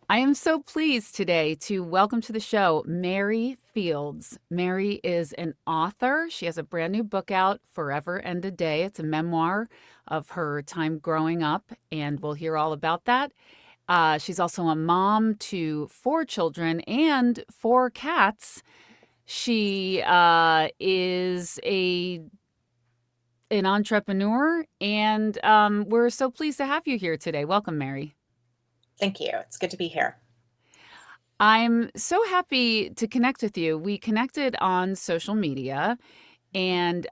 I am so pleased today to welcome to the show Mary Fields. Mary is an author. She has a brand new book out, Forever and a Day. It's a memoir of her time growing up, and we'll hear all about that. She's also a mom to four children and four cats. She is an entrepreneur, and we're so pleased to have you here today. Welcome, Mary. Thank you. It's good to be here. I'm so happy to connect with you. We connected on social media, and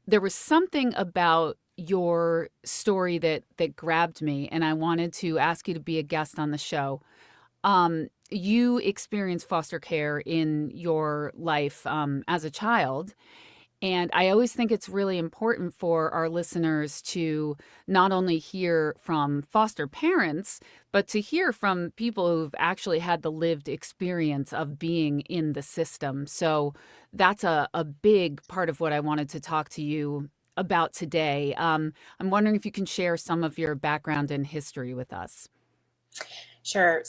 there was something about your story that grabbed me, and I wanted to ask you to be a guest on the show. You experienced foster care in your life as a child, and I always think it's really important for our listeners to not only hear from foster parents, but to hear from people who've actually had the lived experience of being in the system. So that's a big part of what I wanted to talk to you about today. I'm wondering if you can share some of your background and history with us. Sure.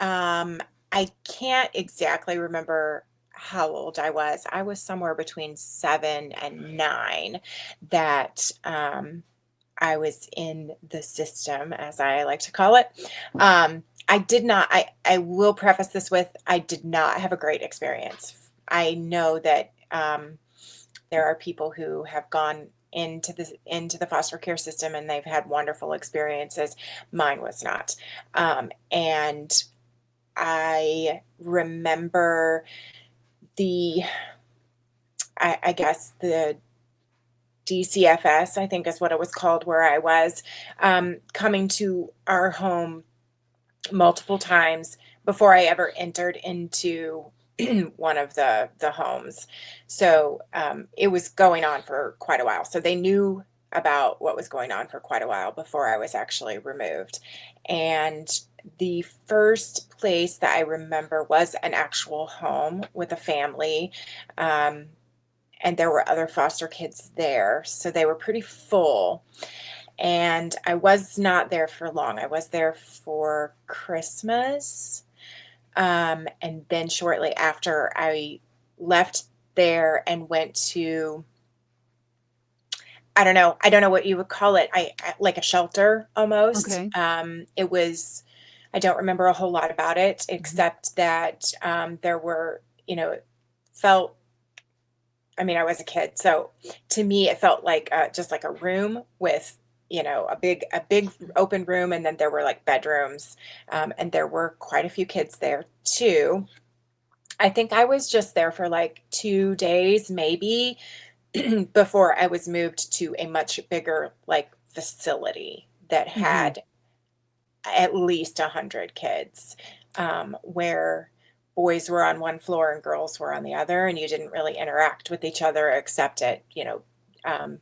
I can't exactly remember how old I was. I was somewhere between 7 and 9 that I was in the system, as I like to call it. I did not, I will preface this with, I did not have a great experience. I know that there are people who have gone into the foster care system and they've had wonderful experiences. Mine was not. And I remember the I guess the DCFS, I think is what it was called, where I was coming to our home multiple times before I ever entered into one of the homes. It was going on for quite a while. So they knew about what was going on for quite a while before I was actually removed. And the first place that I remember was an actual home with a family. Um, and there were other foster kids there. So they were pretty full. And I was not there for long. I was there for Christmas. And then shortly after, I left there and went to, I don't know what you would call it. Like a shelter almost. Okay. It was, I don't remember a whole lot about it, Mhm. except that there were, it felt, I mean, I was a kid, so to me, it felt like just like a room with, a big open room, and then there were like bedrooms, and there were quite a few kids there too. I think I was just there for like 2 days, maybe, before I was moved to a much bigger like facility that Mhm. had at least 100 kids, where boys were on one floor and girls were on the other, and you didn't really interact with each other except at, um,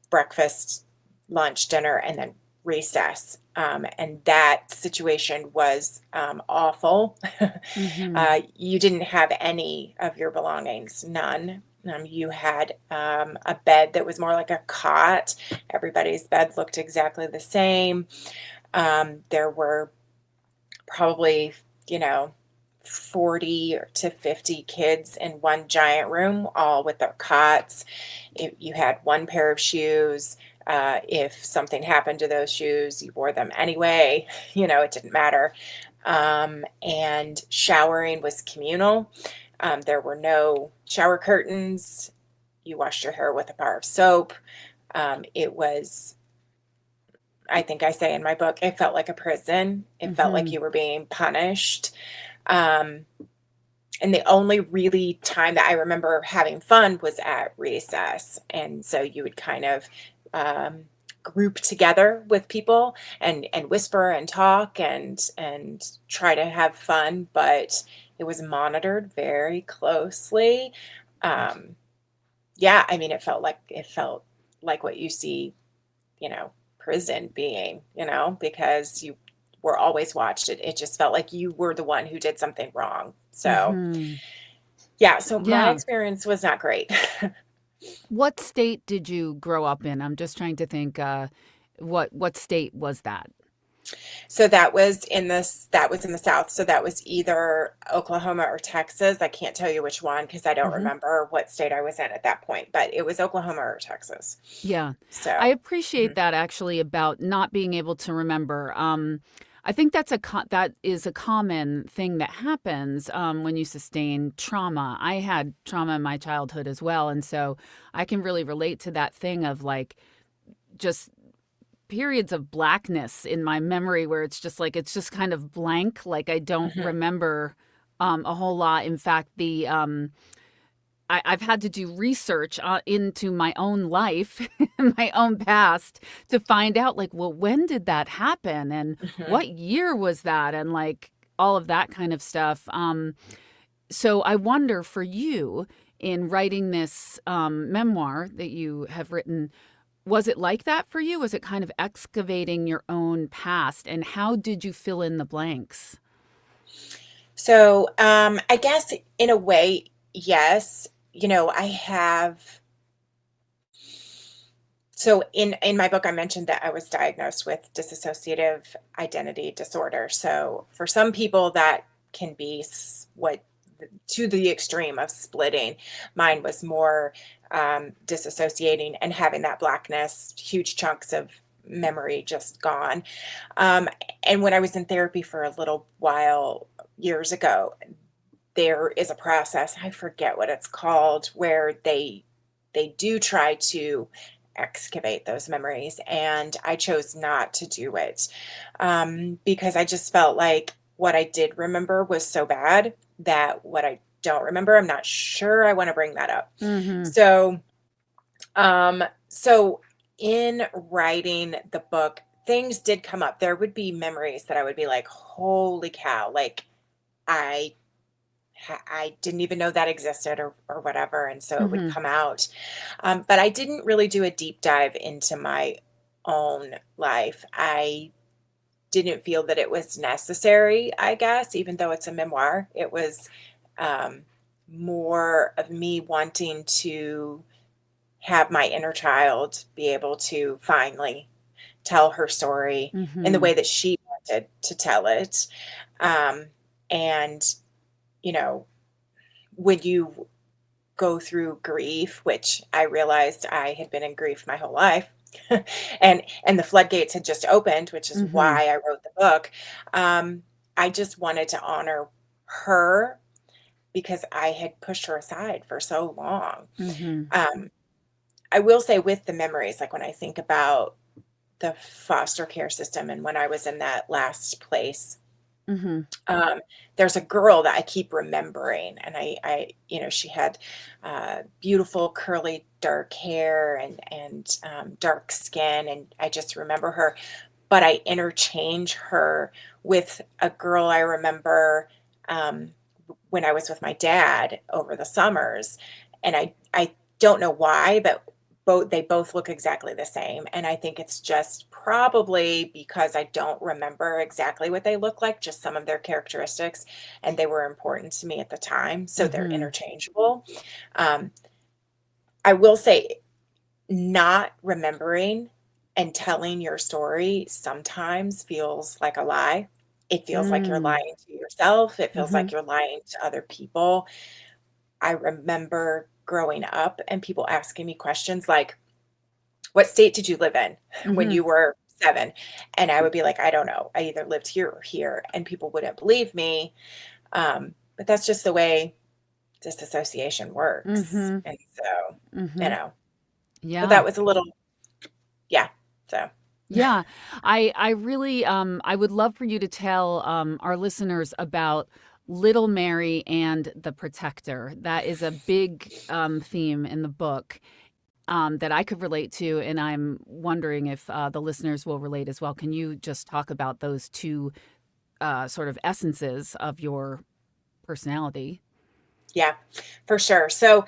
breakfast, lunch, dinner, and then recess. And that situation was awful. Mhm. You didn't have any of your belongings, none. You had a bed that was more like a cot. Everybody's bed looked exactly the same. There were probably, you know, 40 to 50 kids in one giant room, all with their cots. If you had one pair of shoes, if something happened to those shoes, you wore them anyway. It didn't matter. And showering was communal. There were no shower curtains. You washed your hair with a bar of soap. It was I think I say in my book, it felt like a prison. It felt like Mhm. you were being punished. Um, and the only really time that I remember having fun was at recess. And so you would kind of um, group together with people and whisper and talk and try to have fun, but it was monitored very closely. Um, yeah, I mean, it felt like what you see, prison being, because you were always watched. It just felt like you were the one who did something wrong. So, Mhm. yeah, so my Yeah. experience was not great. What state did you grow up in? I'm just trying to think, what state was that? So that was in the South. So that was either Oklahoma or Texas. I can't tell you which one because I don't Mhm. remember what state I was in at that point, but it was Oklahoma or Texas. Yeah. I So, appreciate mhm, that actually about not being able to remember. I think that is a common thing that happens when you sustain trauma. I had trauma in my childhood as well, and so I can really relate to that thing of like just periods of blackness in my memory where it's just kind of blank. Like I don't mhm, remember a whole lot. In fact, I've had to do research into my own life, my own past, to find out, like, well, when did that happen, and mhm. what year was that, and like all of that kind of stuff. So I wonder for you in writing this memoir that you have written, was it like that for you? Was it kind of excavating your own past, and how did you fill in the blanks? So, I guess in a way, yes. I have so in my book, I mentioned that I was diagnosed with dissociative identity disorder. So for some people, that can be what to the extreme of splitting. Mine was more disassociating and having that blackness, huge chunks of memory just gone. Um, and when I was in therapy for a little while years ago, there is a process, I forget what it's called, where they do try to excavate those memories, and I chose not to do it, because I just felt like what I did remember was so bad that what I don't remember, I'm not sure I wanna bring that up. Mhm. So, so in writing the book, things did come up. There would be memories that I would be like, "Holy cow," like, I I didn't even know that existed or whatever, and so it would Mhm. come out. But I didn't really do a deep dive into my own life. I didn't feel that it was necessary, I guess, even though it's a memoir. It was um, more of me wanting to have my inner child be able to finally tell her story in the Mhm. way that she wanted to tell it. Um, and, you know, when you go through grief, which I realized I had been in grief my whole life, and the floodgates had just opened, which is Mhm. why I wrote the book. Um, I just wanted to honor her because I had pushed her aside for so long. Mhm. Um, I will say with the memories, like when I think about the foster care system and when I was in that last place, Mhm. Um, there's a girl that I keep remembering, and she had beautiful curly dark hair and dark skin, and I just remember her. But I interchange her with a girl I remember um, when I was with my dad over the summers, and I don't know why, but they both look exactly the same, and I think it's just probably because I don't remember exactly what they look like, just some of their characteristics, and they were important to me at the time, so they're Mhm. interchangeable. Um, I will say not remembering and telling your story sometimes feels like a lie. It feels like you're Mm. lying to yourself, it feels like Mhm. you're lying to other people. I remember growing up and people asking me questions like, "What state did you live in when Mhm. you were 7?" And I would be like, "I don't know. I either lived here or here." And people wouldn't believe me. But that's just the way disassociation works. Mhm. And so, you Mhm. know, but Yeah. that was a little, yeah. So, Yeah. I really I would love for you to tell our listeners about Little Mary and the Protector. That is a big theme in the book that I could relate to, and I'm wondering if the listeners will relate as well. Can you just talk about those two sort of essences of your personality? yeah, for sure. So,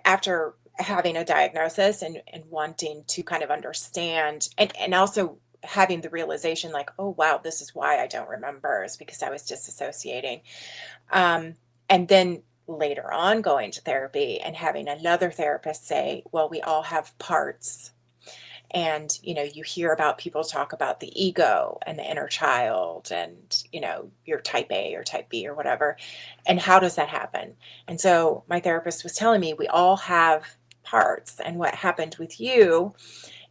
after having a diagnosis and wanting to kind of understand and also having the realization like, oh wow, this is why I don't remember is because I was disassociating. Um, and then later on going to therapy and having another therapist say, well, we all have parts. And, you hear about people talk about the ego and the inner child and, you're type A or type B or whatever. And how does that happen? And so my therapist was telling me we all have parts. And what happened with you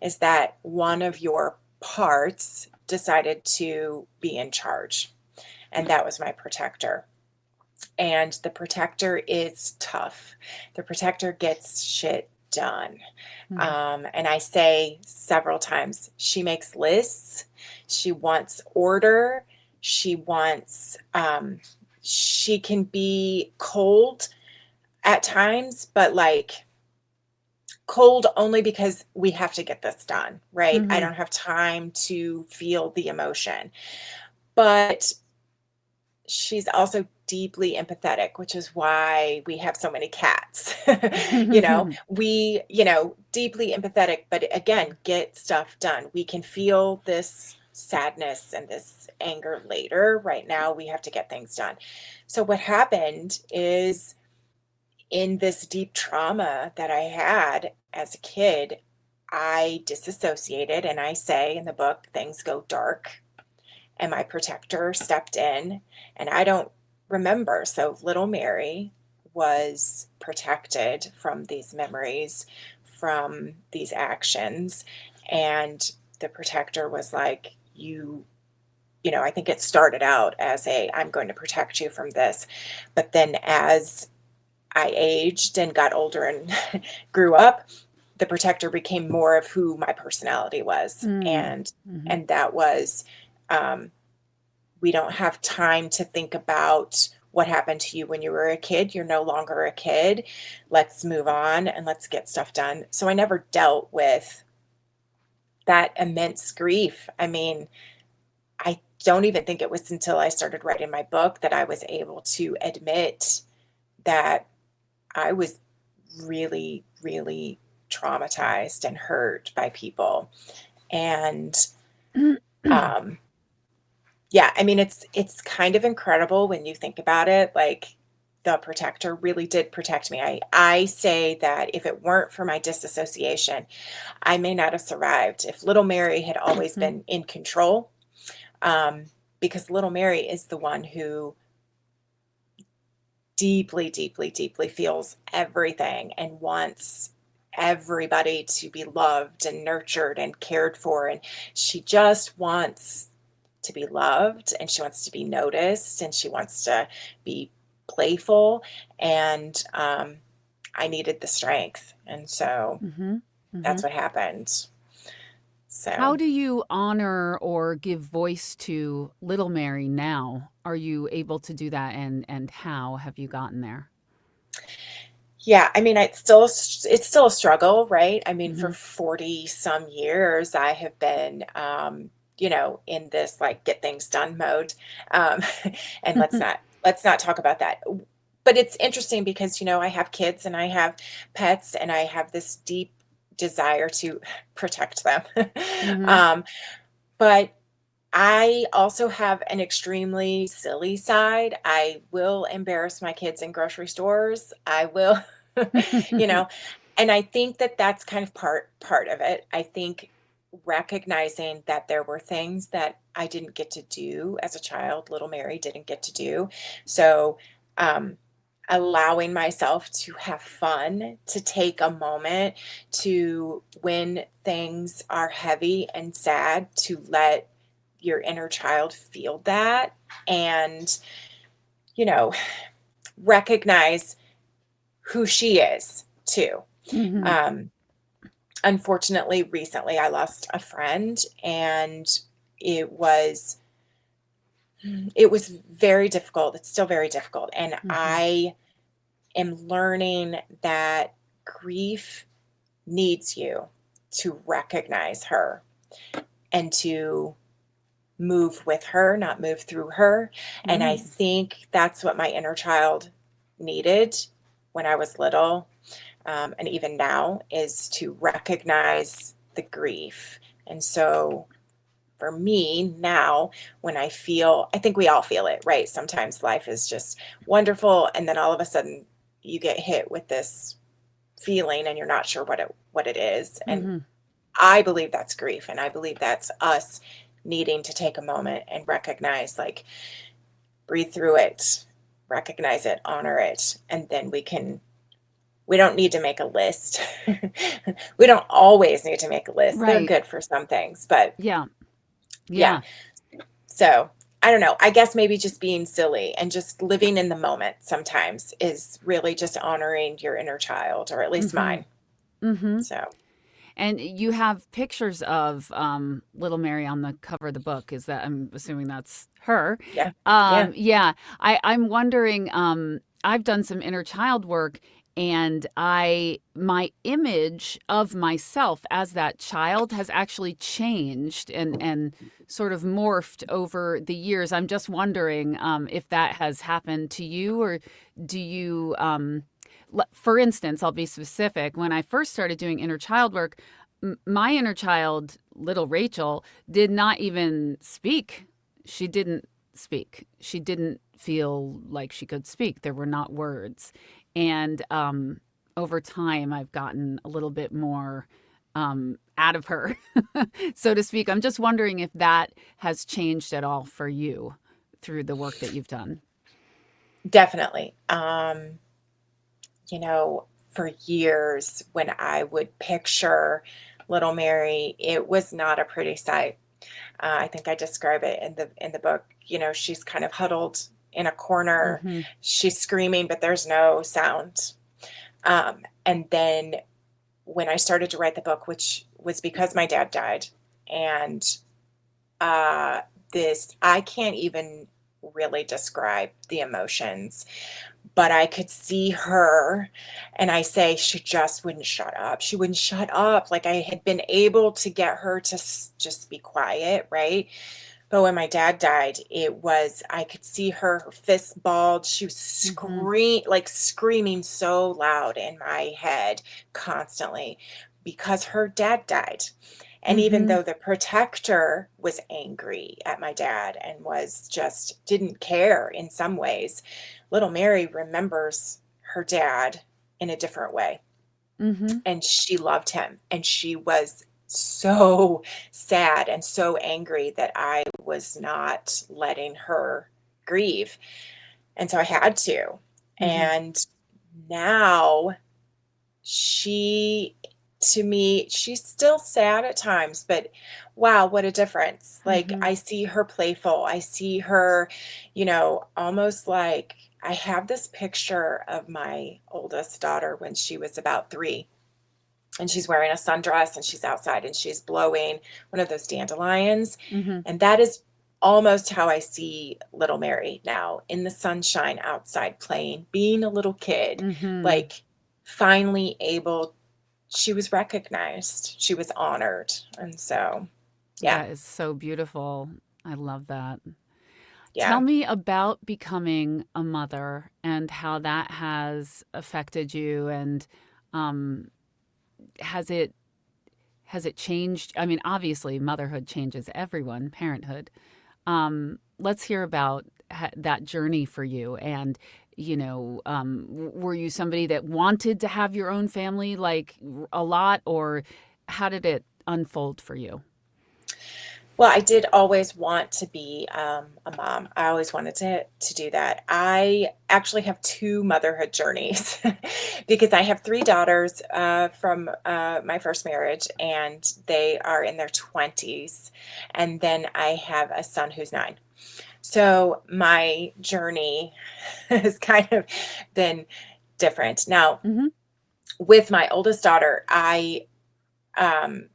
is that one of your parts decided to be in charge. And that was my protector. And the protector is tough. The protector gets shit done. Mhm. And I say several times, she makes lists. She wants order. She can be cold at times, but like cold only because we have to get this done, right? I Mhm. don't have time to feel the emotion. But she's also deeply empathetic, which is why we have so many cats. Deeply empathetic, but again, get stuff done. We can feel this sadness and this anger later. Right now, we have to get things done. So, what happened is in this deep trauma that I had as a kid, I disassociated, and I say in the book, things go dark and my protector stepped in, and I don't remember. So little Mary was protected from these memories, from these actions, and the protector was like, I think it started out as I'm going to protect you from this. But then as I aged and got older and grew up, the protector became more of who my personality was. Mm. And Mhm. and that was um we don't have time to think about what happened to you when you were a kid. You're no longer a kid. Let's move on and let's get stuff done. So I never dealt with that immense grief. I mean, I don't even think it was until I started writing my book that I was able to admit that I was really, really traumatized and hurt by people. And um, yeah, I mean, it's kind of incredible when you think about it, like, the protector really did protect me. I say that if it weren't for my disassociation, I may not have survived. If little Mary had always Mhm. been in control, um, because little Mary is the one who deeply, deeply, deeply feels everything and wants everybody to be loved and nurtured and cared for, and she just wants to be loved and she wants to be noticed and she wants to be playful. And I needed the strength. And so Mhm. that's Mhm. what happened. How So, do you honor or give voice to little Mary now? Are you able to do that, and how have you gotten there? yeah, I mean, it's still a struggle, right? I mean, for Mhm. 40 some years, I have been, in this like get things done mode. Um, and let's not talk about that. But it's interesting because, I have kids and I have pets and I have this deep desire to protect them. Mhm. um, but I also have an extremely silly side. I will embarrass my kids in grocery stores. I will, you know, and I think that that's kind of part of it. I think recognizing that there were things that I didn't get to do as a child, little Mary didn't get to do. So, um, allowing myself to have fun, to take a moment to when things are heavy and sad, to let your inner child feel that and, you know, recognize who she is too. Mhm. Um, Unfortunately, recently I lost a friend and it was it was very difficult. It's still very difficult. And Mhm. I am learning that grief needs you to recognize her and to move with her, not move through her. And I Mm. think that's what my inner child needed when I was little, and even now, is to recognize the grief. And so for me now, when I think we all feel it, right? Sometimes life is just wonderful. And then all of a sudden you get hit with this feeling and you're not sure what it is. And Mhm. I believe that's grief, and I believe that's us needing to take a moment and recognize, like, breathe through it, recognize it, honor it, and then we don't need to make a list. We don't always need to make a list. They're Right. good for some things, but Yeah. yeah. Yeah. So, I don't know. I guess maybe just being silly and just living in the moment sometimes is really just honoring your inner child, or at least Mhm. mine. Mhm. So, And you have pictures of, little Mary on the cover of the book. Is that, I'm assuming that's her. yeah. Yeah. Yeah. I'm wondering, I've done some inner child work, and my image of myself as that child has actually changed and sort of morphed over the years. I'm just wondering, if that has happened to you, or do you, for instance, I'll be specific. When I first started doing inner child work, my inner child, little Rachel, did not even speak. She didn't speak. She didn't feel like she could speak. There were not words. And over time, I've gotten a little bit more out of her, so to speak. I'm just wondering if that has changed at all for you through the work that you've done. Definitely. You know, for years when I would picture little Mary, it was not a pretty sight. I think I describe it in the book. You know, she's kind of huddled in a corner. Mm-hmm. She's screaming, but there's no sound. And then when I started to write the book, which was because my dad died, and uh, this I can't even really describe the emotions, but I could see her, and I say she just wouldn't shut up. She wouldn't shut up. Like, I had been able to get her to just be quiet, right? But when my dad died, it was I could see her fists balled. She was Mm-hmm. screaming so loud in my head constantly because her dad died. And even Mm-hmm. though the protector was angry at my dad and was just didn't care in some ways, little Mary remembers her dad in a different way, Mm-hmm. and she loved him, and she was so sad and so angry that I was not letting her grieve, and so I had to. Mm-hmm. And now she to me, she's still sad at times, but wow, what a difference. Like, Mm-hmm. I see her playful. I see her, almost like I have this picture of my oldest daughter when she was about 3, and she's wearing a sundress, and she's outside, and she's blowing one of those dandelions, Mm-hmm. and that is almost how I see little Mary now, in the sunshine outside playing, being a little kid, Mm-hmm. like, finally able she was recognized, she was honored, and so, yeah, That is so beautiful. I love that. Tell yeah. me about becoming a mother and how that has affected you, and um, has it has it changed? I mean, obviously, motherhood changes everyone, parenthood. Let's hear about that journey for you. And were you somebody that wanted to have your own family, like, a lot, or how did it unfold for you? Well, I did always want to be, a mom. I always wanted to do that. I actually have 2 motherhood journeys because I have 3 daughters, from, my first marriage, and they are in their 20s, and then I have a son who's 9. So, my journey has kind of been different. Now, Hmm. with my oldest daughter, um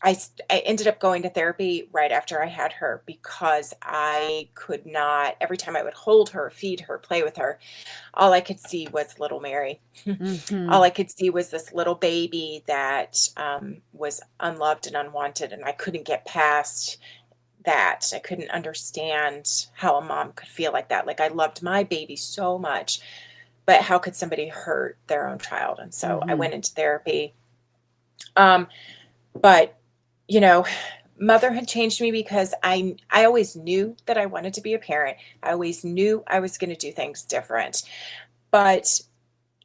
I ended up going to therapy right after I had her because I could not every time I would hold her, feed her, play with her, all I could see was little Mary. All Hmm. I could see was this little baby that, was unloved and unwanted, and I couldn't get past that. I couldn't understand how a mom could feel like that. Like, I loved my baby so much, but how could somebody hurt their own child? And so I Hmm. went into therapy. Um, but you know, motherhood changed me because I always knew that I wanted to be a parent. I always knew I was going to do things different. But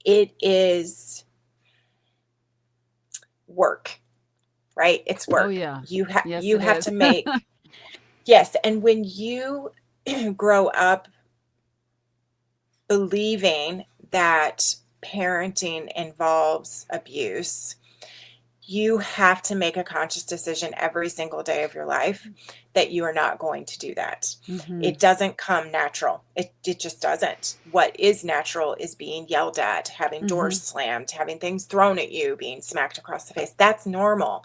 it is work. right? It's Oh, work. yeah. Yes, You it have is. to make, yes, and when you grow up believing that parenting involves abuse, you have to make a conscious decision every single day of your life that you are not going to do that. Mhm. It doesn't come natural. It just doesn't. What is natural is being yelled at, having doors Mhm. slammed, having things thrown at you, being smacked across the face. That's normal.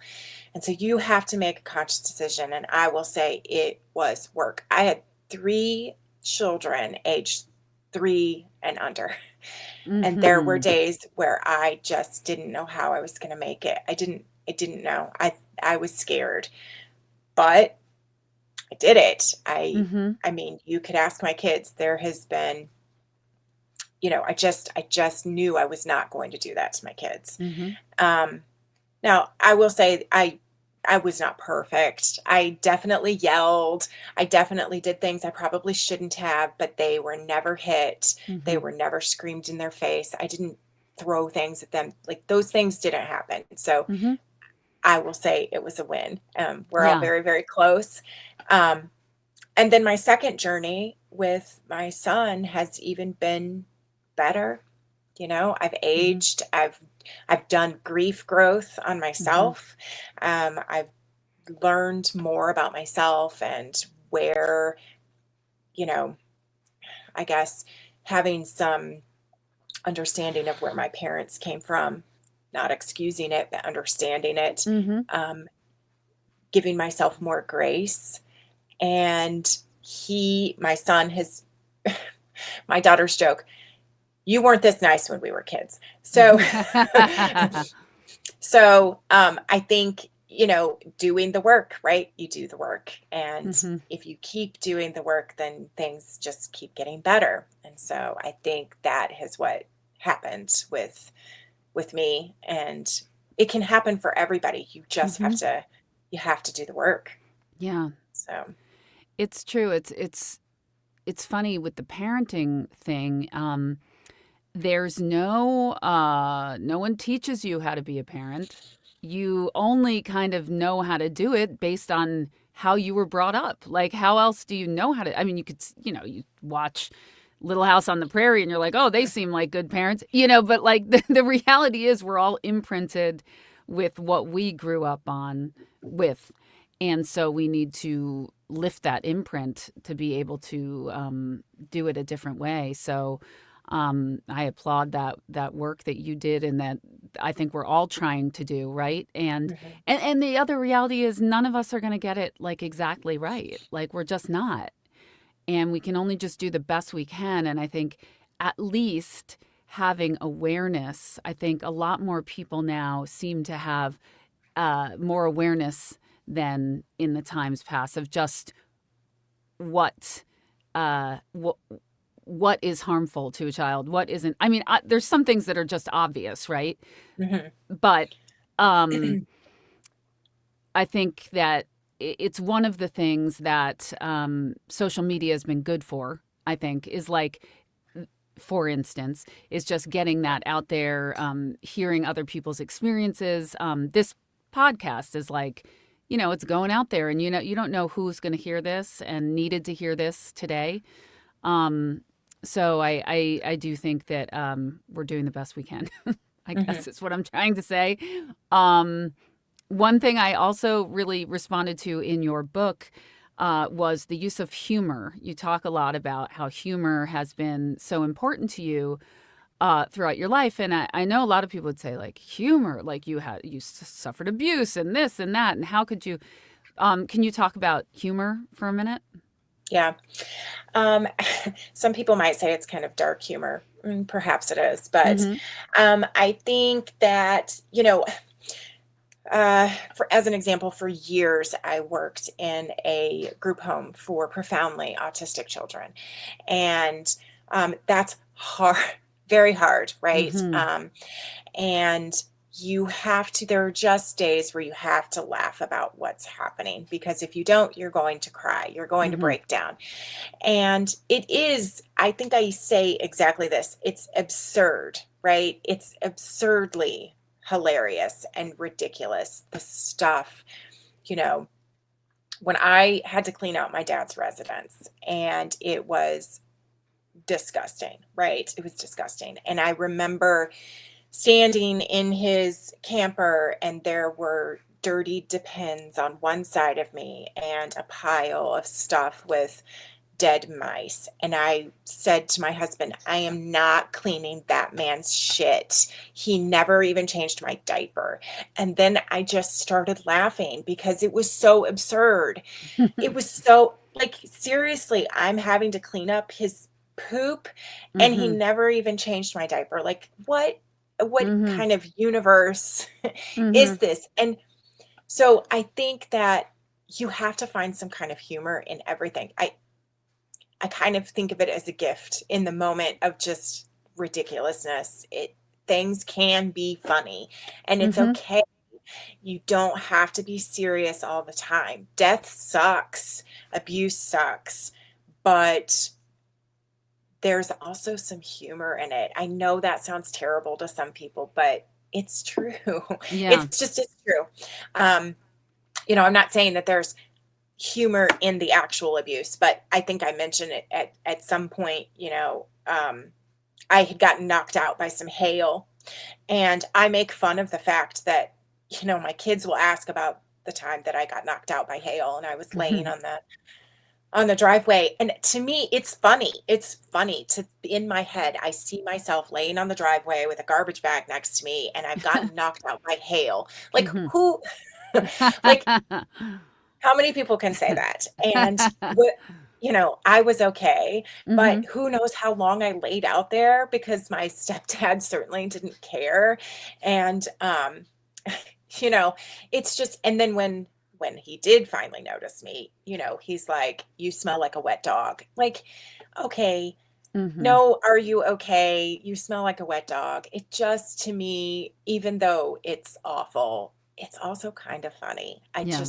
And so you have to make a conscious decision. And I will say it was work. I had 3 children aged 3 and under. And there were Mhm. days where I just didn't know how I was gonna make it. I didn't know. I was scared, but I did it. Mhm. I mean, you could ask my kids. There has been, I just knew I was not going to do that to my kids. Mhm. Um, Now, I will say I was not perfect. I definitely yelled. I definitely did things I probably shouldn't have, but they were never hit. They Mhm. were never screamed in their face. I didn't throw things at them. Like those things didn't happen. So Mhm. I will say it was a win. We're all Yeah. very, very close. Um, and then my second journey with my son has even been better. I've Mhm. aged. I've done grief growth on Mhm. myself. I've learned more about myself and where, you know, I guess having some understanding of where my parents came from, not excusing it, but understanding it, Mhm. um, giving myself more grace. And my son has, my daughter's joke, you weren't this nice when we were kids. So, I think, doing the work, right? You do the work. And Mhm. if you keep doing the work, then things just keep getting better. And so I think that is what happened with me. And it can happen for everybody. Mhm. You have to do the work. Yeah. So It's true. It's funny with the parenting thing. There's no one teaches you how to be a parent. You only kind of know how to do it based on how you were brought up. Like, how else do you know how to? I mean, you watch Little House on the Prairie and you're like, oh, they seem like good parents, but like the reality is we're all imprinted with what we grew up on with. And so we need to lift that imprint to be able to do it a different way. So, I applaud that work that you did and that I think we're all trying to do, right? And mhm, and, and the other reality is none of us are going to get it like exactly right. Like we're just not. And we can only just do the best we can. And I think at least having awareness, I think a lot more people now seem to have more awareness than in the times past of just what uh, what what is harmful to a child, what isn't. I mean, there's some things that are just obvious, right? mhm, But um, I think that it's one of the things that social media has been good for. I think is like, for instance, is just getting that out there, hearing other people's experiences. This podcast is like, it's going out there, and you don't know who's going to hear this and needed to hear this today. Um, so I do think that we're doing the best we can. I mhm, guess is what I'm trying to say. Um, One thing I also really responded to in your book was the use of humor. You talk a lot about how humor has been so important to you throughout your life, and I know a lot of people would say like humor, like suffered abuse and this and that, and how could you? Can you talk about humor for a minute? yeah. Um, some people might say it's kind of dark humor. Perhaps it is, but Mm-hmm. I think that, for as an example, for years I worked in a group home for profoundly autistic children, and that's hard, very hard, right? Mm-hmm. And you have to. There are just days where you have to laugh about what's happening because if you don't, you're going to cry. You're going to Mm-hmm. break down. And it is, I think I say exactly this. It's absurd, right? It's absurdly hilarious and ridiculous. The stuff, you know, when I had to clean out my dad's residence, and it was disgusting, right? It was disgusting. And I remember standing in his camper, and there were dirty Depends on one side of me and a pile of stuff with dead mice. And I said to my husband, I am not cleaning that man's shit. He never even changed my diaper. And then I just started laughing because it was so absurd. It was so, like, seriously, I'm having to clean up his poop and he Mhm. never even changed my diaper. Like, what Mhm. kind of universe is Mhm. this? And so I think that you have to find some kind of humor in everything. I kind of think of it as a gift in the moment of just ridiculousness. Things can be funny, and it's Mhm. okay. You don't have to be serious all the time. Death sucks, abuse sucks, but there's also some humor in it. I know that sounds terrible to some people, but it's true. Yeah. It's true. Um, I'm not saying that there's humor in the actual abuse, but I think I mentioned it at some point. I had gotten knocked out by some hail, and I make fun of the fact that, my kids will ask about the time that I got knocked out by hail, and I was laying Mhm. on the driveway. And to me, it's funny. It's funny to, in my head, I see myself laying on the driveway with a garbage bag next to me, and I've gotten knocked out by hail. Like, Mhm. who, like, how many people can say that? And I was okay, but Mhm. who knows how long I laid out there, because my stepdad certainly didn't care. And you know, it's just, and then when he did finally notice me, he's like, "You smell like a wet dog." Like, okay, Mhm. no, are you okay? You smell like a wet dog. It just, to me, even though it's awful, it's also kind of funny. Yeah.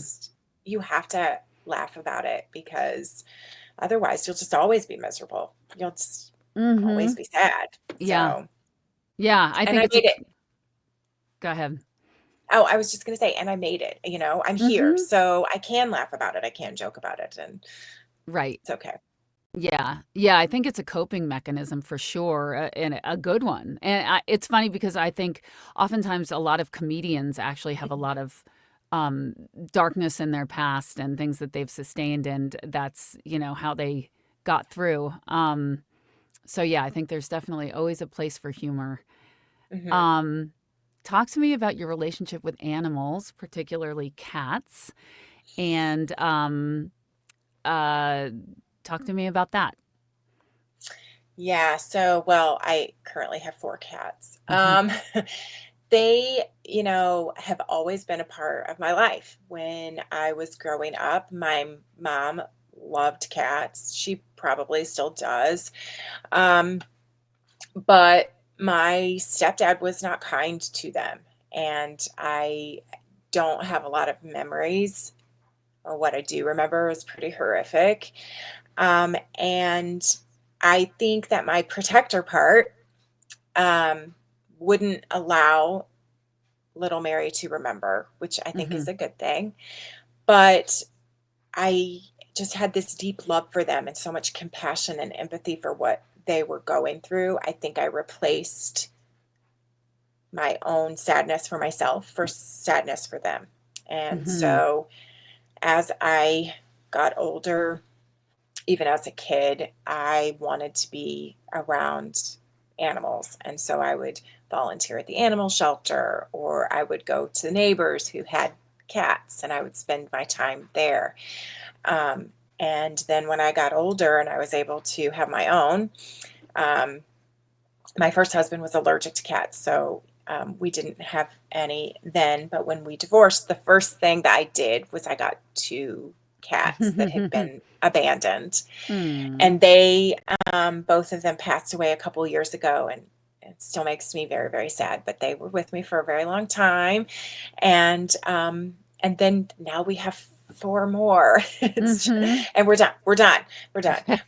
You have to laugh about it, because otherwise you'll just always be miserable. You'll just always Mhm. be sad. Yeah. So, Yeah, I and think I it's a made it. Go ahead. Oh, I was just going to say, and I made it. I'm here. Mhm. So I can laugh about it. I can joke about it, and Right. it's okay. Yeah. Yeah, I think it's a coping mechanism for sure, and a good one. And it's funny because I think oftentimes a lot of comedians actually have a lot of um, darkness in their past and things that they've sustained, and that's, how they got through. So yeah, I think there's definitely always a place for humor. Hmm. Um, Talk to me about your relationship with animals, particularly cats, and uh, talk to me about that. Yeah. So, well, I currently have four cats. Hmm. They, have always been a part of my life. When I was growing up, my mom loved cats. She probably still does. Um, but my stepdad was not kind to them. And I don't have a lot of memories. Or what I do remember is pretty horrific. And I think that my protector part um, wouldn't allow little Mary to remember, which I think Hmm. is a good thing. But I just had this deep love for them and so much compassion and empathy for what they were going through. I think I replaced my own sadness for myself for sadness for them. And Hmm. so as I got older, even as a kid, I wanted to be around animals. And so I would volunteer at the animal shelter, or I would go to the neighbors who had cats, and I would spend my time there. Um, and then when I got older and I was able to have my own, um, my first husband was allergic to cats. So we didn't have any then. But when we divorced, the first thing that I did was I got two cats that had been abandoned, Hmm. and they both of them passed away a couple years ago, and it still makes me very, very sad, but they were with me for a very long time. And then now we have four more. Hmm. And we're done.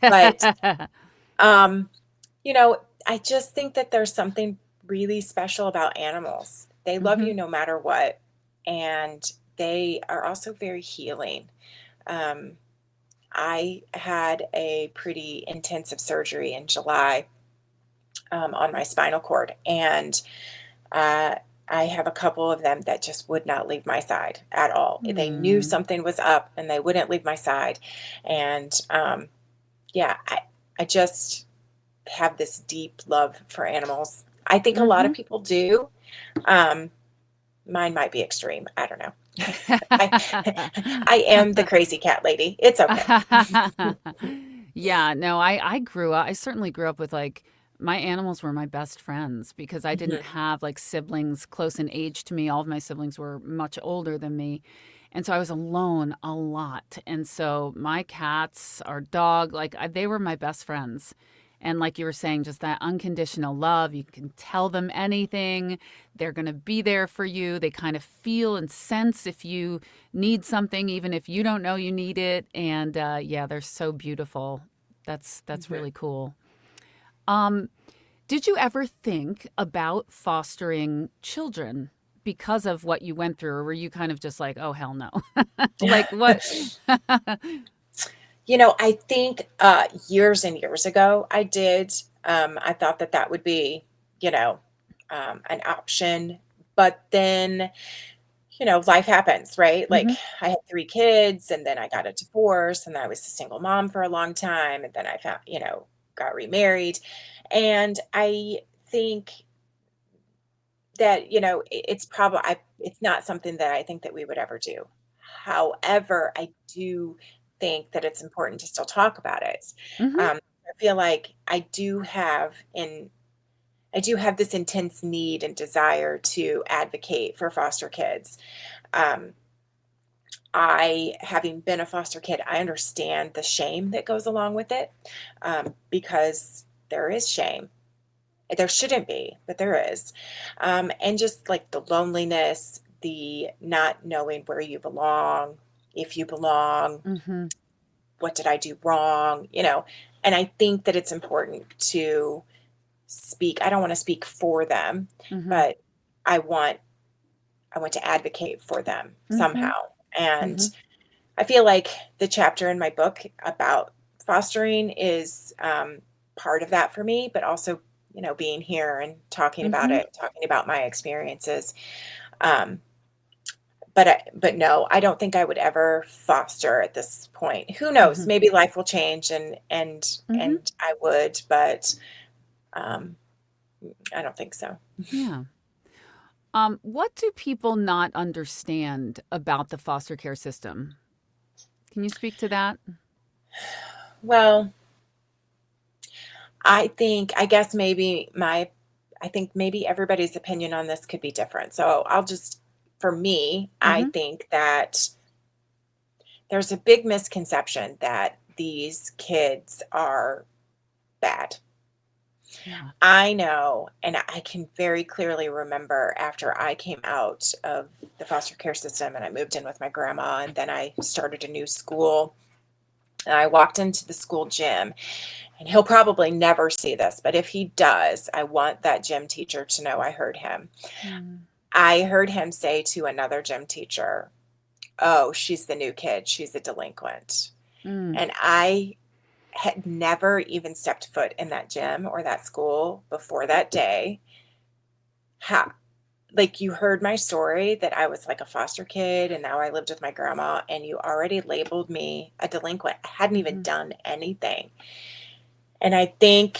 But um I just think that there's something really special about animals. They love you Mhm. no matter what, and they are also very healing. Um, I had a pretty intensive surgery in July, on my spinal cord, and uh, I have a couple of them that just would not leave my side at all. They knew Mm. something was up, and they wouldn't leave my side. And yeah, I just have this deep love for animals. I think a lot of Mhm. people do. Um, Mine might be extreme. I don't know. I I am the crazy cat lady. It's okay. Yeah, no, I grew up I certainly grew up with, like my animals were my best friends because I didn't Mhm. have, like, siblings close in age to me. All of my siblings were much older than me, and so I was alone a lot, and so my cats, our dog, like, they were my best friends, and like you were saying, just that unconditional love, you can tell them anything, they're gonna be there for you, they kind of feel and sense if you need something even if you don't know you need it, and, yeah, they're so beautiful. That's Mhm. really cool. Um, did you ever think about fostering children because of what you went through, or were you kind of just like, "Oh, hell no." Like, what I think, years and years ago, I did. I thought that that would be, you know, an option, but then, life happens, right? Like, Mhm, I had 3 kids, and then I got a divorce, and I was a single mom for a long time, and then I found got remarried, and I think that, it's not something that I think that we would ever do. However, I do think that it's important to still talk about it. mhm, I feel like I do have this intense need and desire to advocate for foster kids. Um, having been a foster kid, I understand the shame that goes along with it, because there is shame. There shouldn't be, but there is. And just like the loneliness, the not knowing where you belong, if you belong, mhm, what did I do wrong, And I think that it's important to speak. I don't want to speak for them, mhm, but I want I want to advocate for them mhm, somehow. And mhm, I feel like the chapter in my book about fostering is part of that for me, but also, being here and talking about mhm, it, talking about my experiences. Um, but no, I don't think I would ever foster at this point. Who knows? mhm, Maybe life will change, mhm. and I would, but um, I don't think so. Yeah. What do people not understand about the foster care system? Can you speak to that? Well, I guess I think maybe everybody's opinion on this could be different. So for me, I Mhm. think that there's a big misconception that these kids are bad. Yeah. I know, and I can very clearly remember after I came out of the foster care system and I moved in with my grandma, and then I started a new school. And I walked into the school gym, and he'll probably never see this, but if he does, I want that gym teacher to know I heard him. Mm, I heard him say to another gym teacher, "Oh, she's the new kid. She's a delinquent." mm, And I had never even stepped foot in that gym or that school before that day. How like, you heard my story that I was like a foster kid and now I lived with my grandma, and you already labeled me a delinquent. I hadn't even mhm, done anything. And I think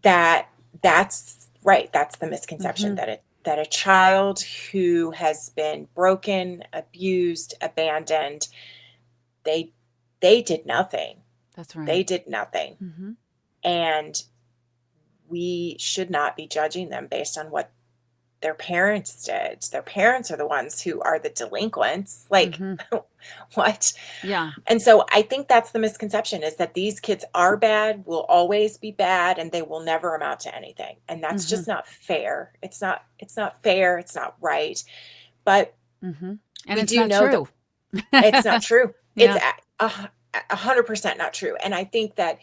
that that's right, that's the misconception mhm. that a child who has been broken, abused, abandoned, they they did nothing. That's right. They did nothing. Mhm, And we should not be judging them based on what their parents did. Their parents are the ones who are the delinquents. Like, mhm. what? Yeah. And so I think that's the misconception, is that these kids are bad, will always be bad, and they will never amount to anything. And that's Mhm, just not fair. It's not fair, it's not right. But mhm. And we it's do not know that true. it's not true. It's Yeah. 100% not true. And I think that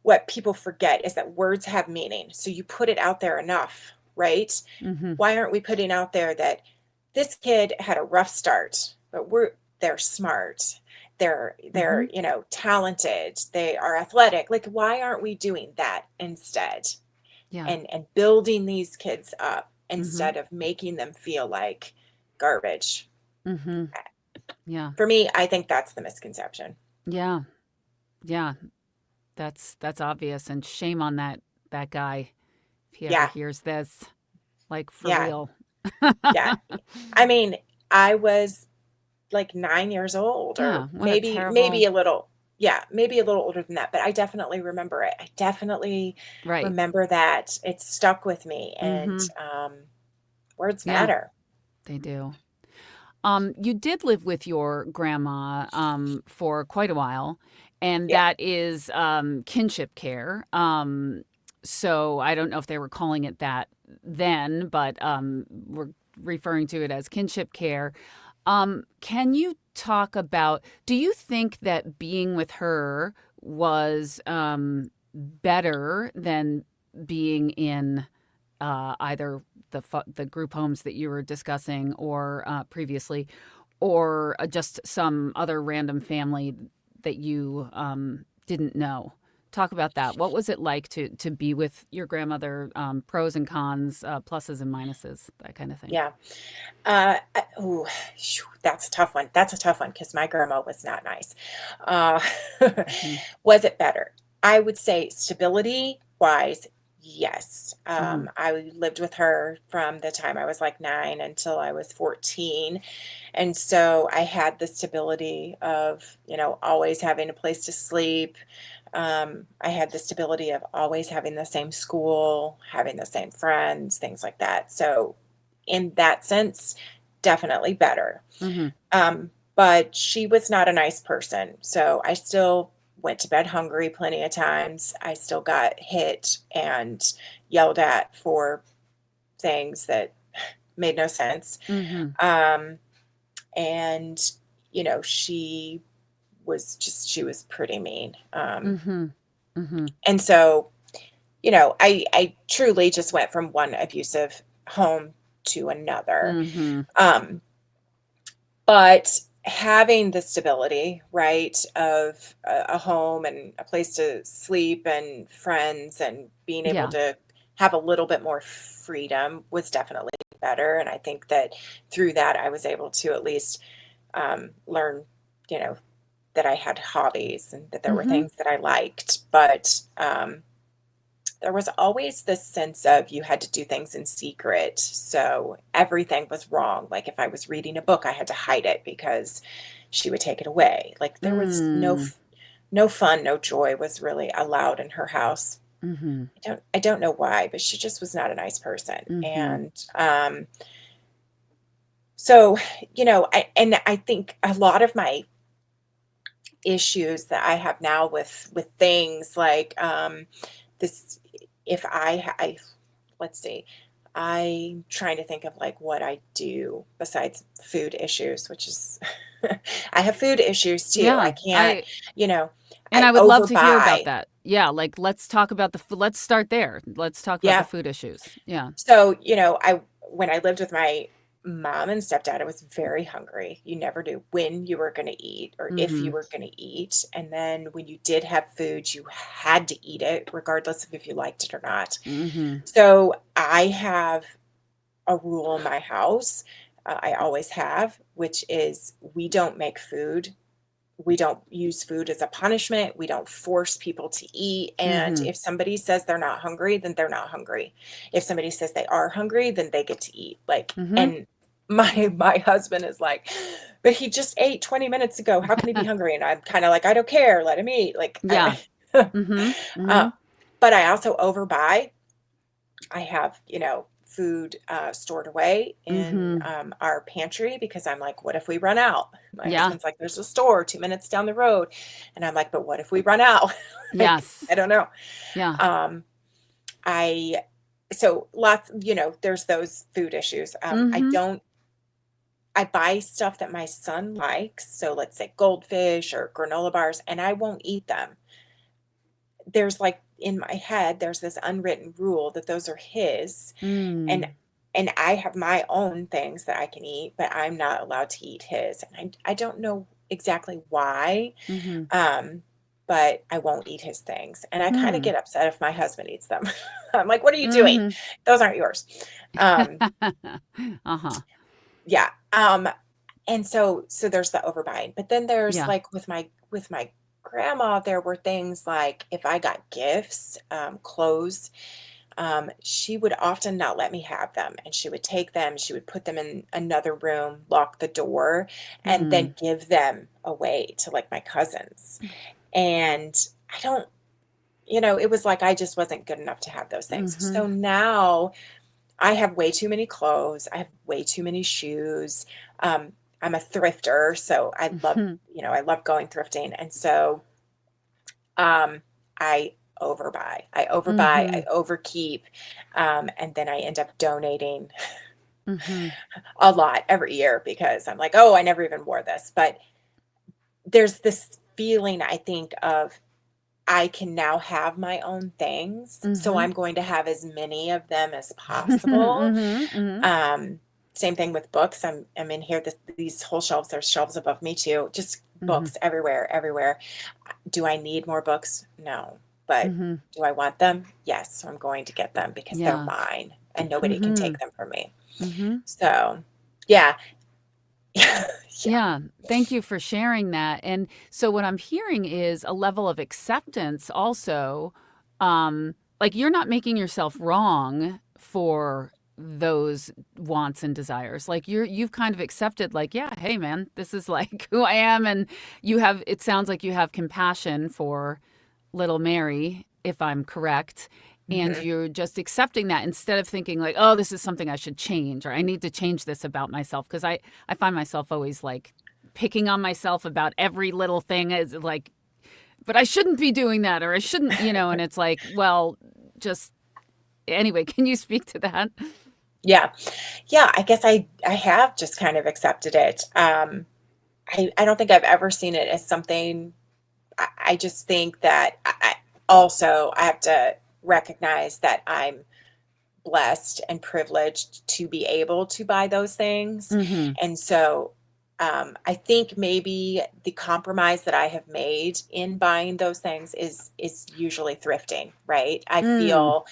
what people forget is that words have meaning. So you put it out there enough, right? Mhm. Why aren't we putting out there that this kid had a rough start, but they're smart. They're, Mhm. talented. They are athletic. Like, why aren't we doing that instead? Yeah. And building these kids up Mhm. instead of making them feel like garbage. Mhm. Yeah. For me, I think that's the misconception. Yeah. Yeah. That's obvious, and shame on that guy if he ever Yeah. hears this, like, for Yeah. real. Yeah. I mean, I was like 9 years old, or Yeah, what a maybe terrible. a little, yeah, maybe a little older than that, but I definitely remember it. I definitely Right. remember that. It stuck with me, and, Mhm. words Yeah, matter. they do. You did live with your grandma, for quite a while, and Yeah. that is, kinship care. So I don't know if they were calling it that then, but, we're referring to it as kinship care. Can you talk about, do you think that being with her was, better than being in, either the group homes that you were discussing, or, previously, or, just some other random family that you, didn't know? Talk about that. What was it like to be with your grandmother, pros and cons, pluses and minuses, that kinda thing? Yeah. Ooh, that's a tough one. That's a tough one because my grandma was not nice. Uh, Mhm. was it better? I would say stability wise, yes. Mhm. I lived with her from the time I was like 9 until I was 14. And so I had the stability of, always having a place to sleep. I had the stability of always having the same school, having the same friends, things like that. So, in that sense, definitely better. Mhm. But she was not a nice person. So, I still went to bed hungry plenty of times. I still got hit and yelled at for things that made no sense. Mhm. Um, and, she was pretty mean. Mhm. Mhm. And so, I truly just went from one abusive home to another. Mhm. Um, but having the stability, right, of a home and a place to sleep and friends and being able Yeah. to have a little bit more freedom was definitely better. And I think that through that, I was able to at least learn, you know, that I had hobbies and that there were Mhm. things that I liked. But there was always this sense of you had to do things in secret. So everything was wrong. Like if I was reading a book, I had to hide it because she would take it away. Like there was Mm. no fun, no joy was really allowed in her house. Mhm. I don't know why, but she just was not a nice person. Mhm. And so, I think a lot of my issues that I have now with things like this if I let's see. I'm trying to think of like what I do besides food issues, which is I have food issues too. I Yeah, can't, you know, and I I would love to hear about overbuy. that. Yeah, like, let's talk about let's start there. Let's talk about the Yeah. food issues. Yeah. So, I when I lived with my mom and stepdad, I was very hungry. You never knew when you were going to eat or if you Mhm. were going to eat. And then when you did have food, you had to eat it, regardless of if you liked it or not. Mhm. So I have a rule in my house. I always have, which is we don't make food. We don't use food as a punishment. We don't force people to eat. And Mhm. if somebody says they're not hungry, then they're not hungry. If somebody says they are hungry, then they get to eat. Like, Mhm. and my husband is like, but he just ate 20 minutes ago. How can he be hungry? And I'm kind of like, I don't care. Let him eat. Like, Yeah. Mhm. uh, Mhm. but I also overbuy. I have, food stored away in Mhm. our pantry because I'm like, what if we run out? My Yeah. husband's like, there's a store 2 minutes down the road. And I'm like, but what if we run out? Like, Yes. I don't know. Yeah. Um, I, so lots, there's those food issues. Mhm. I buy stuff that my son likes. So let's say goldfish or granola bars, and I won't eat them. There's like in my head, there's this unwritten rule that those are his, and Mm. I have my own things that I can eat, but I'm not allowed to eat his, and I don't know exactly why, Mhm. um, but I won't eat his things, and I kinda Hmm. get upset if my husband eats them. I'm like, "What are you doing? Mhm. Those aren't yours." Um, Uh-huh. yeah, and so there's the overbuying, but then there's, Yeah. like, with my grandma, there were things like if I got gifts, clothes, she would often not let me have them, and she would take them, she would put them in another room, lock the door, and then Mm. give them away to, like, my cousins, and I don't it was like I just wasn't good enough to have those things. So Mhm. now I have way too many clothes, I have way too many shoes, um, I'm a thrifter, so Mhm. I love going thrifting, and so, um, I I Mhm. overkeep, and then I end up donating Mhm. a lot every year because I'm like, "Oh, I never even wore this," but there's this feeling, I think, of I can now have my own things, so Mhm. I'm going to have as many of them as possible. Mhm. Mhm. Um, Same thing with books. I'm in here, these whole shelves, there's shelves above me too, just Mhm. books everywhere, everywhere. Do I need more books? No. But Mhm. do I want them? Yes. So I'm going to get them because they're Yeah. mine and nobody can take Mhm. them from me. Mhm. So, yeah. Yeah. Yeah. Yeah, thank you for sharing that. And so what I'm hearing is a level of acceptance also, like you're not making yourself wrong for those wants and desires. Like you've kind of accepted like, yeah, hey man, this is like who I am, and it sounds like you have compassion for little Mary, if I'm correct. And Mhm. you're just accepting that instead of thinking like, oh, this is something I should change, or I need to change this about myself. Because I find myself always like picking on myself about every little thing is like, but I shouldn't be doing that, or I shouldn't, and it's like, well, just anyway, can you speak to that? Yeah. Yeah, I guess I have just kind of accepted it. I don't think I've ever seen it as something. I just think that I have to recognize that I'm blessed and privileged to be able to buy those things. Mm-hmm. And so I think maybe the compromise that I have made in buying those things is usually thrifting, right? Mm.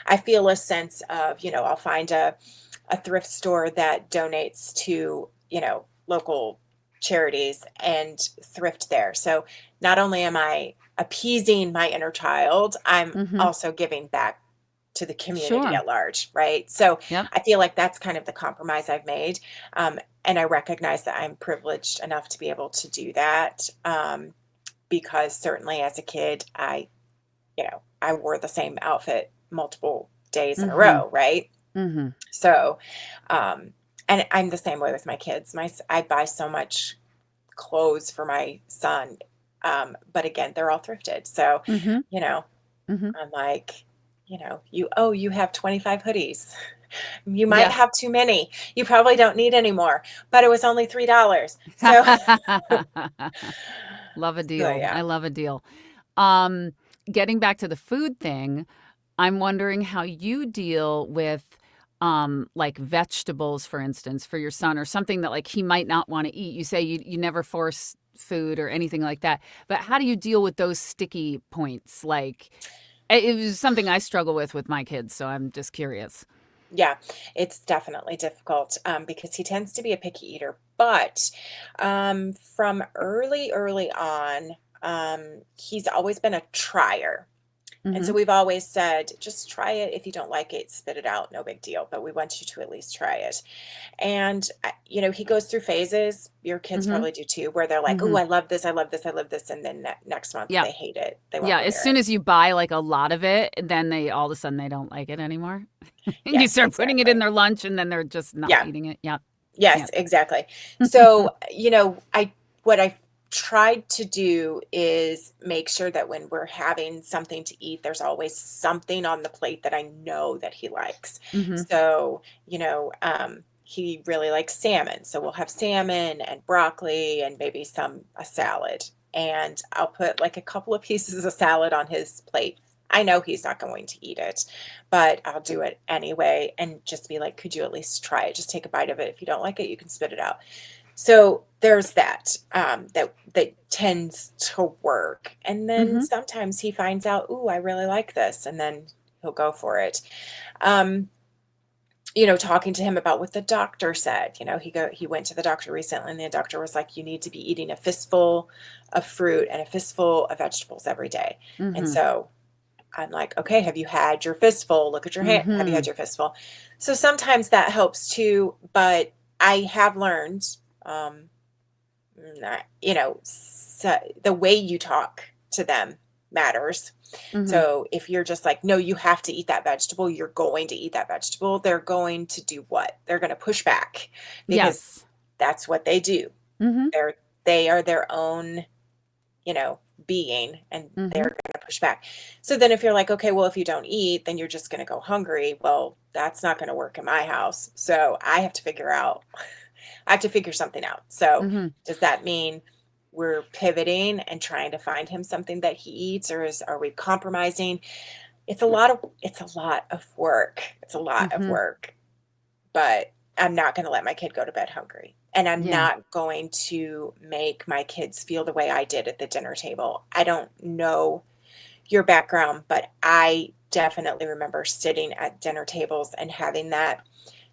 I feel a sense of, I'll find a thrift store that donates to, local charities and thrift there. So not only am I appeasing my inner child, I'm Mm-hmm. also giving back to the community Sure. at large, right? So Yep. I feel like that's kind of the compromise I've made. And I recognize that I'm privileged enough to be able to do that. Because certainly as a kid, I wore the same outfit multiple days in a Mm-hmm. row, right? Mm-hmm. So, um, and I'm the same way with my kids. I buy so much clothes for my son, but again, they're all thrifted. So, Mm-hmm. you know, Mm-hmm. I'm like, you have 25 hoodies. You might Yeah. have too many. You probably don't need any more, but it was only $3. So, Love a so deal. I yeah. love a deal. Um, Getting back to the food thing, I'm wondering how you deal with like vegetables, for instance, for your son, or something that like he might not want to eat. You say you never force food or anything like that. But how do you deal with those sticky points? Like it was something I struggle with my kids, so I'm just curious. Yeah, it's definitely difficult, because he tends to be a picky eater. But from early on, he's always been a trier. And so Mhm. we've always said, just try it. If you don't like it, spit it out. No big deal. But we want you to at least try it. And, he goes through phases. Your kids Mhm. probably do too, where they're like, oh, Mhm. I love this. I love this. I love this. And then next month Yeah. they hate it. They won't Yeah, go as near it. soon as you buy, like, a lot of it, then they all of a sudden they don't like it anymore. And you Yes, start putting it in exactly. their lunch, and then they're just not Yeah. eating it. Yeah. Yeah. Yes, exactly. So, what I tried to do is make sure that when we're having something to eat, there's always something on the plate that I know that he likes. Mhm. So, he really likes salmon. So we'll have salmon and broccoli and maybe a salad. And I'll put like a couple of pieces of salad on his plate I know he's not going to eat it, but I'll do it anyway and just be like, "Could you at least try it? Just take a bite of it. If you don't like it, you can spit it out." So there's that, that tends to work, and then Mhm. sometimes he finds out, "Ooh, I really like this," and then he'll go for it. Um, talking to him about what the doctor said, he went to the doctor recently, and the doctor was like, "You need to be eating a fistful of fruit and a fistful of vegetables every day." And Mhm. so I'm like, "Okay, have you had your fistful? Look at your hand. Have you had Mhm. your fistful?" So sometimes that helps too, but I have learned, um, the way you talk to them matters. Mhm. So if you're just like, "No, you have to eat that vegetable, you're going to eat that vegetable," they're going to do what? They're going to push back because Yes. that's what they do. Mhm. They're they are their own, you know, being, and they're Mhm. gonna push back. So then if you're like, "Okay, well, if you don't eat, then you're just gonna go hungry." Well, that's not gonna work in my house. So I have to figure something out. So Mhm. does that mean we're pivoting and trying to find him something that he eats, or are we compromising? It's a lot of work. It's a lot of Mhm. work, but I'm not gonna let my kid go to bed hungry, and I'm Yeah. not going to make my kids feel the way I did at the dinner table. I don't know your background, but I definitely remember sitting at dinner tables and having that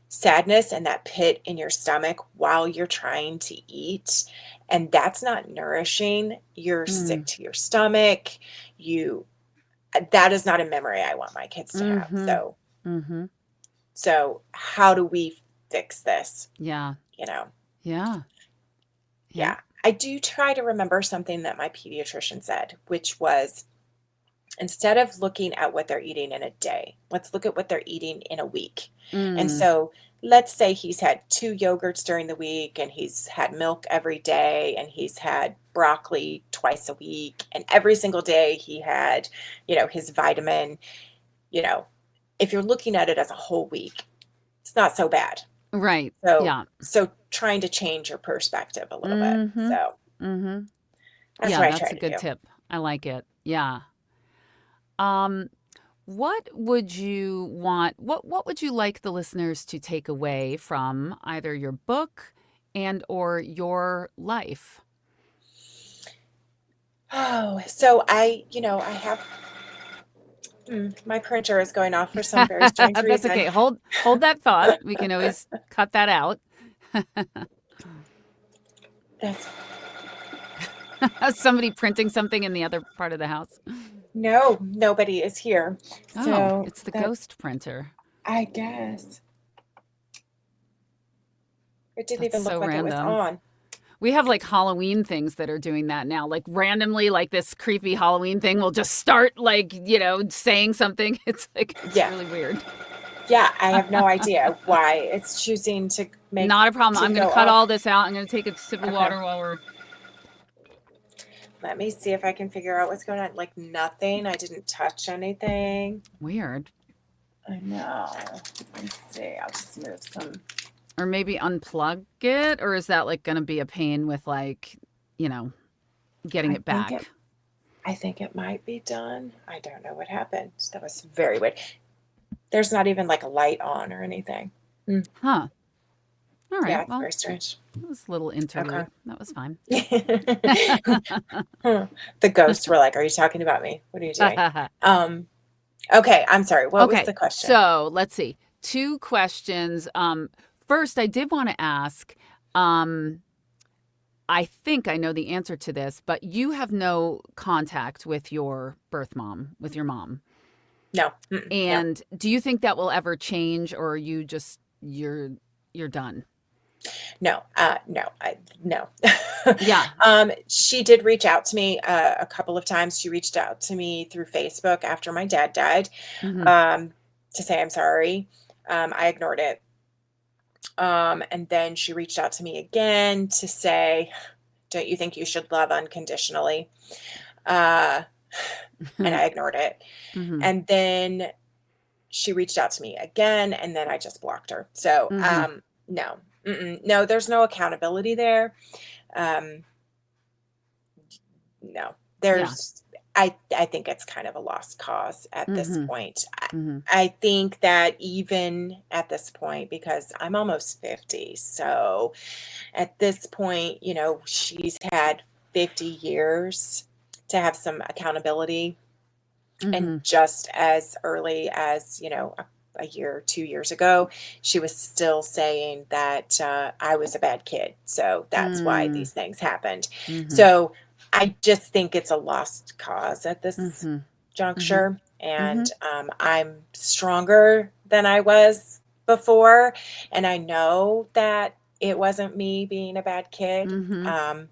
sadness and that pit in your stomach while you're trying to eat, and that's not nourishing. You're sick Mm. to your stomach. You that is not a memory I want my kids to have. Mhm. Mhm. So how do we fix this? Yeah. You know? Yeah. Yeah. Yeah. I do try to remember something that my pediatrician said, which was, instead of looking at what they're eating in a day, let's look at what they're eating in a week. And Mm. so let's say he's had 2 yogurts during the week, and he's had milk every day, and he's had broccoli twice a week, and every single day he had, his vitamin, you know. If you're looking at it as a whole week, it's not so bad. Right. So Yeah. so trying to change your perspective a little bit. Mhm. So Mhm. that's Yeah, what I try that's a to good do. tip. I like it. Yeah. Um, what would you want what would you like the listeners to take away from either your book and or your life? Oh, so I have my printer is going off for some very strange That's reason. okay. Hold that thought. We can always cut that out. That's Somebody printing something in the other part of the house. No, nobody is here. Oh, So it's the that ghost printer. I guess it didn't That's even so look like it was random. on. We have like Halloween things that are doing that now. Like randomly, like this creepy Halloween thing will just start like, saying something. It's Yeah. really weird. Yeah, I have no idea why it's choosing to make Not a problem. to I'm gonna go cut off. all this out. I'm gonna take a sip of Okay. water while we're Let me see if I can figure out what's going on. Like nothing. I didn't touch anything. weird. I know. Let's see. I'll just move some. Or maybe unplug it, or is that like gonna be a pain with like, you know, getting I it think it back? I think it might be done. I don't know what happened. That was very weird. There's not even like a light on or anything. Mm, Huh. All right. yeah, it's Well, very strange. that was a little Okay. interlude. That was fine. Huh. The ghosts were like, "Are you talking about me? What are you doing?" Um, okay, I'm sorry. What was Okay, the question? so let's see. Two questions. First, I did want to ask. Um, I think I know the answer to this, but you have no contact with your birth mom, with your mom. No. Mm-mm, no. And do you think that will ever change, or are you just you're done? No. No. No. Yeah. She did reach out to me a couple of times. She reached out to me through Facebook after my dad died, Hmm. um, to say I'm sorry. I ignored it. And then she reached out to me again to say, "Don't you think you should love unconditionally?" Uh, and I ignored it. Hmm. And then she reached out to me again, and then I just blocked her. So, Hmm. no, no, there's no accountability there. Um, no, Yeah. there's, I think it's kind of a lost cause at this Mhm. point. Mhm. I think that even at this point, because I'm almost 50, so at this point, she's had 50 years to have some accountability. And Mhm. just as early as, a year, 2 years ago, she was still saying that I was a bad kid. So that's why Mm. these things happened. Mhm. So I just think it's a lost cause at this Mhm. Mhm. juncture. And Mhm. I'm stronger than I was before. And I know that it wasn't me being a bad kid. Mhm.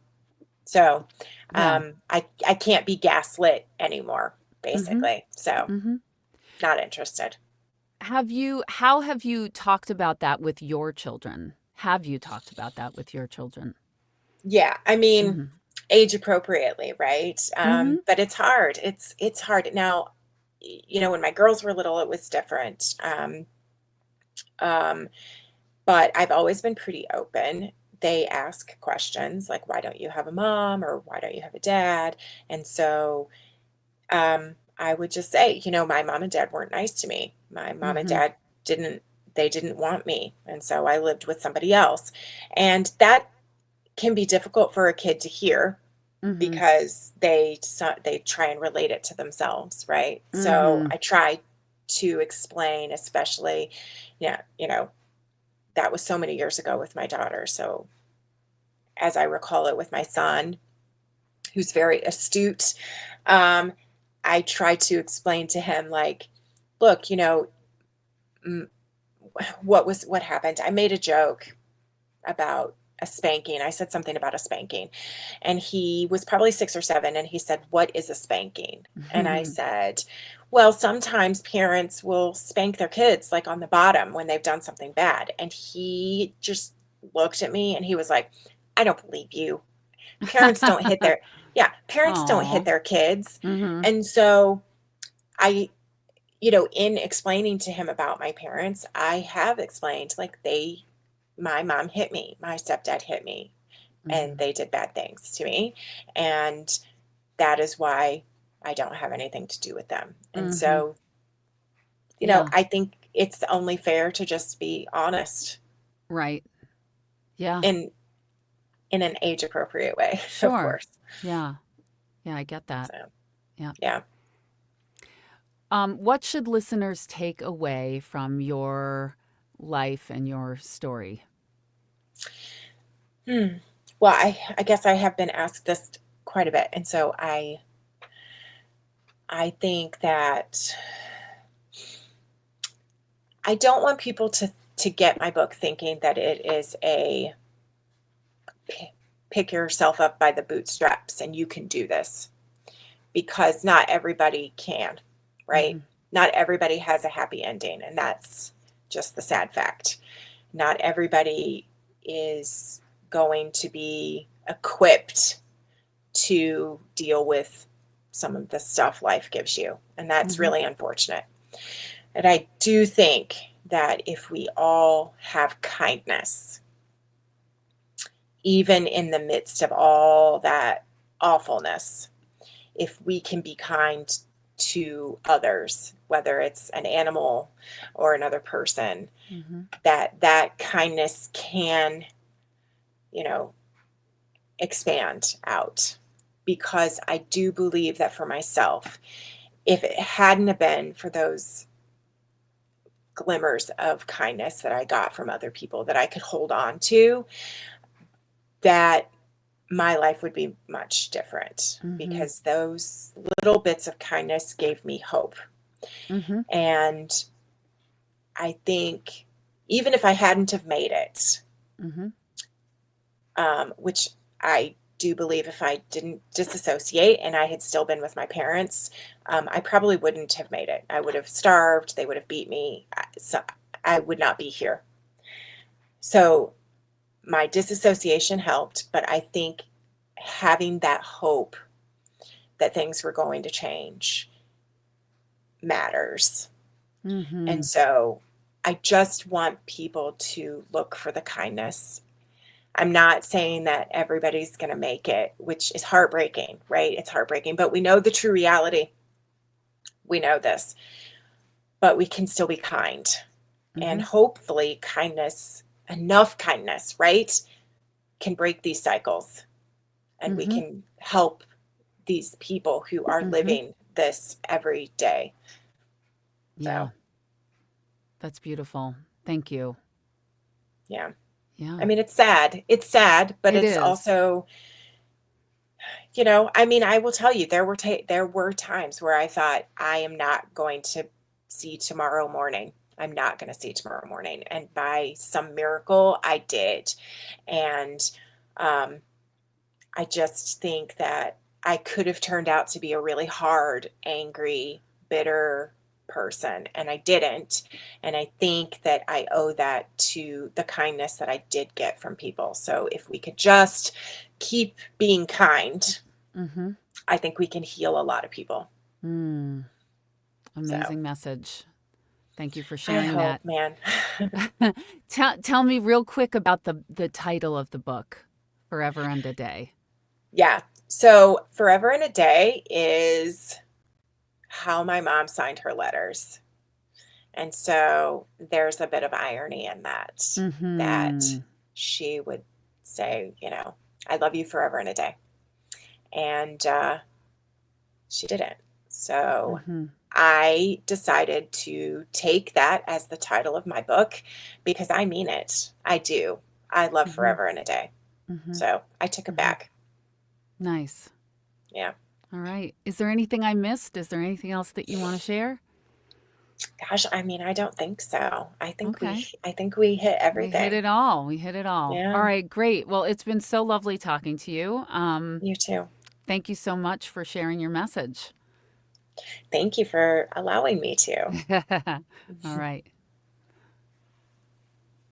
So Yeah. I can't be gaslit anymore, Mhm. basically. So Mhm. not interested. How have you talked about that with your children? Have you talked about that with your children? Yeah, I mean, Mhm. age appropriately, right? Mhm. But it's hard. It's hard. Now, when my girls were little, it was different. Um, but I've always been pretty open. They ask questions like, "Why don't you have a mom?" or "Why don't you have a dad?" And so I would just say, my mom and dad weren't nice to me. My mom and Mhm. dad didn't they didn't want me, and so I lived with somebody else. And that can be difficult for a kid to hear Mhm. because they try and relate it to themselves, right? So Mhm. I try to explain, especially, yeah, that was so many years ago with my daughter. So as I recall it with my son, who's very astute, um, I try to explain to him like, look, mm, what happened. I made a joke about a spanking. I said something about a spanking, and he was probably 6 or 7, and he said, "What is a spanking?" And I Mhm. said, "Well, sometimes parents will spank their kids like on the bottom when they've done something bad." And he just looked at me and he was like, "I don't believe you. Parents don't hit their Yeah, parents don't hit Aw. their kids." Mhm. And so I in explaining to him about my parents, I have explained like my mom hit me, my stepdad hit me, and Mhm. they did bad things to me. And that is why I don't have anything to do with them. And Mhm. so, Yeah. I think it's only fair to just be honest Right. Yeah. in an age appropriate way, of Sure. course. Yeah. Yeah, I get that. So, Yeah. yeah. What should listeners take away from your life and your story? Hmm. Well, I guess I have been asked this quite a bit. And so I think that I don't want people to get my book thinking that it is a pick yourself up by the bootstraps and you can do this, because not everybody can, right? Mhm. Not everybody has a happy ending, and that's just the sad fact. Not everybody is going to be equipped to deal with some of the stuff life gives you, and that's Mhm. really unfortunate. And I do think that if we all have kindness, even in the midst of all that awfulness, if we can be kind to others, whether it's an animal or another person, Mhm. that kindness can, you know, expand out. Because I do believe that for myself, if it hadn't have been for those glimmers of kindness that I got from other people that I could hold on to, that my life would be much different, Mhm. because those little bits of kindness gave me hope. Mhm. And I think even if I hadn't have made it, Mhm. which I do believe if I didn't disassociate and I had still been with my parents, I probably wouldn't have made it. I would have starved. They would have beat me. So I would not be here. So my disassociation helped, but I think having that hope that things were going to change matters. And Mhm. so I just want people to look for the kindness. I'm not saying that everybody's going to make it, which is heartbreaking, right? It's heartbreaking, but we know the true reality. We know this, but we can still be kind. And Mhm. hopefully, kindness, enough kindness, right, can break these cycles and we Mhm. can help these people who are Mhm. living this every day. Yeah, So, that's beautiful. Thank you. yeah. I Yeah. mean, it's sad. It's sad, but It it's is. also, I mean, I will tell you, there were times where I thought, I am not going to see tomorrow morning. I'm not going to see tomorrow morning. And by some miracle, I did. And um, I just think that I could have turned out to be a really hard, angry, bitter person, and I didn't. And I think that I owe that to the kindness that I did get from people. So if we could just keep being kind, Mhm. I think we can heal a lot of people. Mm. So Amazing message. Thank you for I sharing hope, that. man. Tell me real quick about the title of the book, Forever and a Day. Yeah. So forever and a day is how my mom signed her letters. And so there's a bit of irony in that, that Mhm. she would say, "I love you forever and a day." And she didn't. So Mhm. I decided to take that as the title of my book because I mean it. I do. I love Mhm. forever and a day. Mhm. So I took it Mhm. back. Nice. Yeah. All right. Is there anything I missed? Is there anything else that you want to share? Gosh, I mean, I don't think so. Okay. I think we hit We hit everything. it all. We hit it all. All Yeah. right, great. Well, it's been so lovely talking to you. You too. Thank you so much for sharing your message. Thank you for allowing me to. All right.